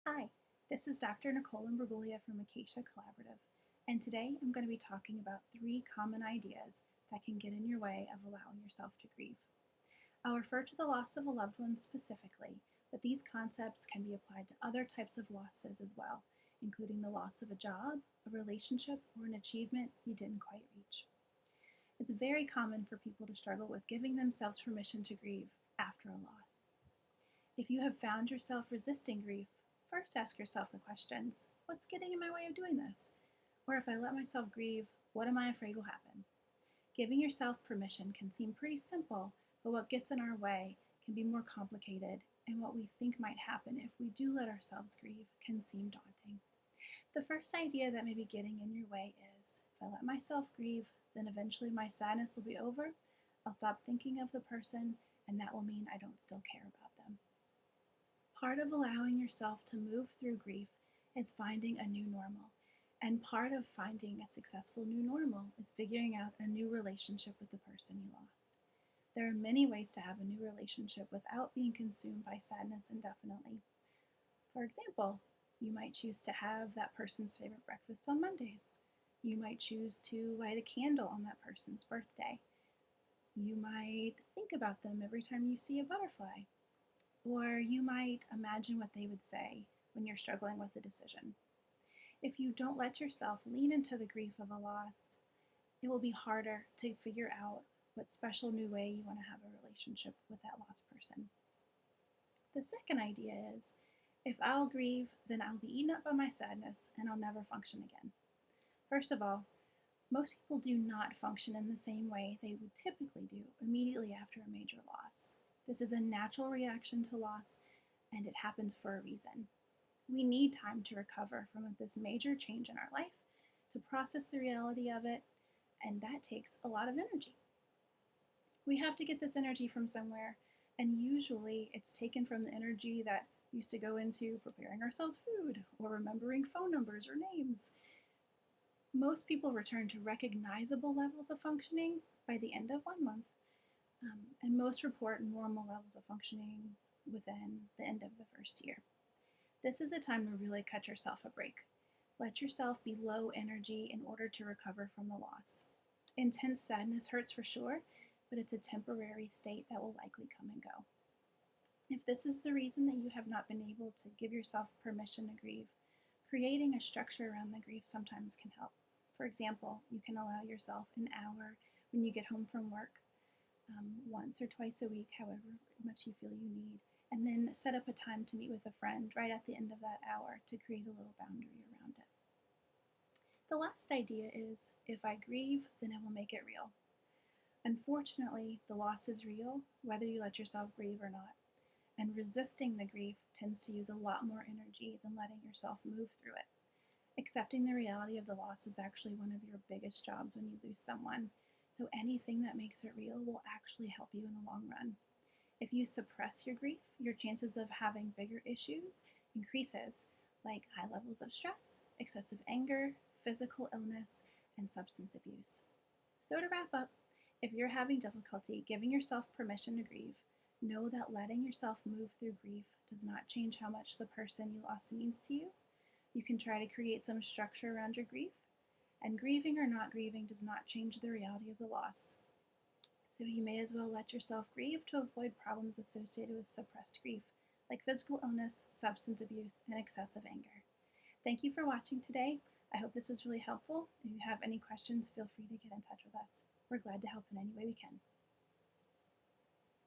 Hi, this is Dr. Nicole from Acacia Collaborative, and today I'm going to be talking about 3 common ideas that can get in your way of allowing yourself to grieve. I'll refer to the loss of a loved one specifically, but these concepts can be applied to other types of losses as well, including the loss of a job, a relationship, or an achievement you didn't quite reach. It's very common for people to struggle with giving themselves permission to grieve after a loss. If you have found yourself resisting grief, first ask yourself the questions: what's getting in my way of doing this? Or if I let myself grieve, what am I afraid will happen? Giving yourself permission can seem pretty simple, but what gets in our way can be more complicated, and what we think might happen if we do let ourselves grieve can seem daunting. The first idea that may be getting in your way is: if I let myself grieve, then eventually my sadness will be over. I'll stop thinking of the person, and that will mean I don't still care about them. Part of allowing yourself to move through grief is finding a new normal. And part of finding a successful new normal is figuring out a new relationship with the person you lost. There are many ways to have a new relationship without being consumed by sadness indefinitely. For example, you might choose to have that person's favorite breakfast on Mondays. You might choose to light a candle on that person's birthday. You might think about them every time you see a butterfly. Or you might imagine what they would say when you're struggling with a decision. If you don't let yourself lean into the grief of a loss, it will be harder to figure out what special new way you want to have a relationship with that lost person. The second idea is: if I'll grieve, then I'll be eaten up by my sadness and I'll never function again. First of all, most people do not function in the same way they would typically do immediately after a major loss. This is a natural reaction to loss, and it happens for a reason. We need time to recover from this major change in our life, to process the reality of it, and that takes a lot of energy. We have to get this energy from somewhere, and usually it's taken from the energy that used to go into preparing ourselves food or remembering phone numbers or names. Most people return to recognizable levels of functioning by the end of 1 month, and most report normal levels of functioning within the end of the first year. This is a time to really cut yourself a break. Let yourself be low energy in order to recover from the loss. Intense sadness hurts for sure, but it's a temporary state that will likely come and go. If this is the reason that you have not been able to give yourself permission to grieve, creating a structure around the grief sometimes can help. For example, you can allow yourself an hour when you get home from work, once or twice a week, however much you feel you need, and then set up a time to meet with a friend right at the end of that hour to create a little boundary around it. The last idea is: if I grieve, then I will make it real. Unfortunately, the loss is real, whether you let yourself grieve or not, and resisting the grief tends to use a lot more energy than letting yourself move through it. Accepting the reality of the loss is actually one of your biggest jobs when you lose someone, so anything that makes it real will actually help you in the long run. If you suppress your grief, your chances of having bigger issues increases, like high levels of stress, excessive anger, physical illness, and substance abuse. So to wrap up, if you're having difficulty giving yourself permission to grieve, know that letting yourself move through grief does not change how much the person you lost means to you. You can try to create some structure around your grief, and grieving or not grieving does not change the reality of the loss. So you may as well let yourself grieve to avoid problems associated with suppressed grief, like physical illness, substance abuse, and excessive anger. Thank you for watching today. I hope this was really helpful. If you have any questions, feel free to get in touch with us. We're glad to help in any way we can.